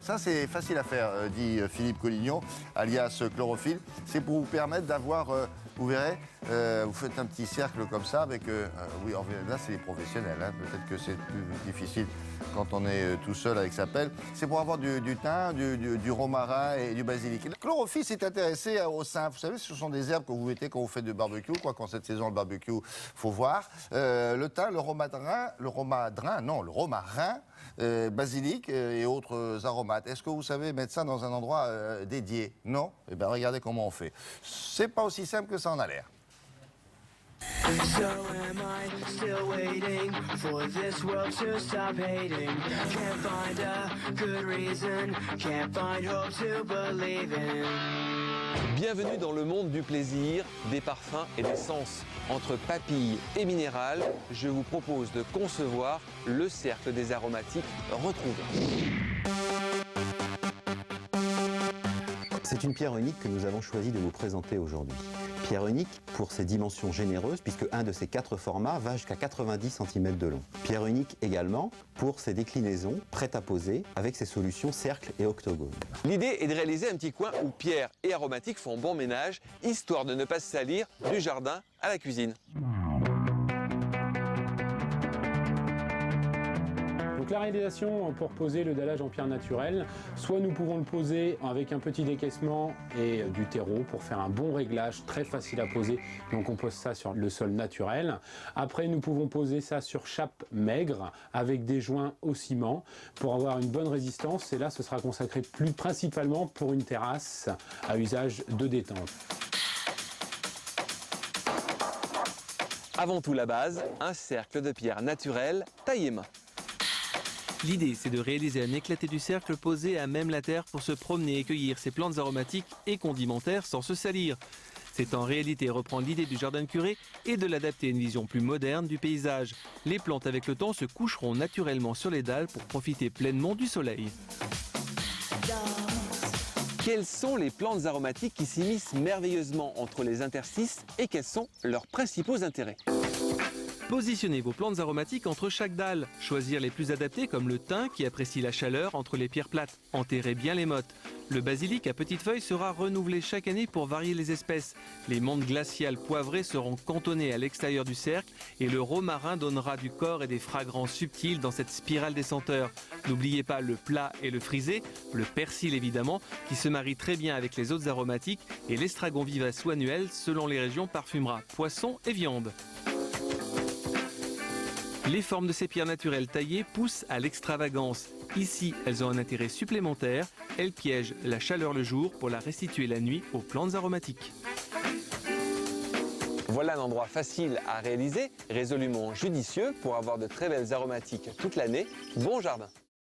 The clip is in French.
Ça, c'est facile à faire, dit Philippe Collignon, alias Chlorophylle. C'est pour vous permettre d'avoir, vous verrez, vous faites un petit cercle comme ça avec... oui, là, c'est les professionnels. Hein, peut-être que c'est plus difficile quand on est tout seul avec sa pelle. C'est pour avoir du thym, du romarin et du basilic. Le chlorophylle s'est intéressé au thym. Vous savez, ce sont des herbes que vous mettez quand vous faites du barbecue, quoi qu'en cette saison, le barbecue, faut voir. Le thym, le romarin, basilic et autres aromates. Est-ce que vous savez mettre ça dans un endroit dédié? Non? Eh bien, regardez comment on fait. C'est pas aussi simple que ça en a l'air. So am I still waiting for this world to stop hating? Can't find a good reason, can't find hope to believe in. Bienvenue dans le monde du plaisir, des parfums et des sens. Entre papilles et minérales, je vous propose de concevoir le cercle des aromatiques retrouvés. C'est une pierre unique que nous avons choisi de vous présenter aujourd'hui. Pierre unique pour ses dimensions généreuses, puisque un de ses 4 formats va jusqu'à 90 cm de long. Pierre unique également pour ses déclinaisons prêtes à poser avec ses solutions cercle et octogone. L'idée est de réaliser un petit coin où pierre et aromatiques font bon ménage, histoire de ne pas se salir du jardin à la cuisine. Donc la réalisation pour poser le dallage en pierre naturelle, soit nous pouvons le poser avec un petit décaissement et du terreau pour faire un bon réglage, très facile à poser. Donc on pose ça sur le sol naturel. Après nous pouvons poser ça sur chape maigre avec des joints au ciment pour avoir une bonne résistance. Et là ce sera consacré plus principalement pour une terrasse à usage de détente. Avant tout la base, un cercle de pierre naturelle taillé main. L'idée, c'est de réaliser un éclaté du cercle posé à même la terre pour se promener et cueillir ces plantes aromatiques et condimentaires sans se salir. C'est en réalité reprendre l'idée du jardin curé et de l'adapter à une vision plus moderne du paysage. Les plantes avec le temps se coucheront naturellement sur les dalles pour profiter pleinement du soleil. Quelles sont les plantes aromatiques qui s'immiscent merveilleusement entre les interstices et quels sont leurs principaux intérêts? Positionnez vos plantes aromatiques entre chaque dalle. Choisir les plus adaptées comme le thym qui apprécie la chaleur entre les pierres plates. Enterrez bien les mottes. Le basilic à petites feuilles sera renouvelé chaque année pour varier les espèces. Les menthes glaciales poivrées seront cantonnées à l'extérieur du cercle et le romarin donnera du corps et des fragrances subtiles dans cette spirale des senteurs. N'oubliez pas le plat et le frisé, le persil évidemment, qui se marie très bien avec les autres aromatiques et l'estragon vivace ou annuel selon les régions parfumera poisson et viande. Les formes de ces pierres naturelles taillées poussent à l'extravagance. Ici, elles ont un intérêt supplémentaire. Elles piègent la chaleur le jour pour la restituer la nuit aux plantes aromatiques. Voilà un endroit facile à réaliser, résolument judicieux pour avoir de très belles aromatiques toute l'année. Bon jardin!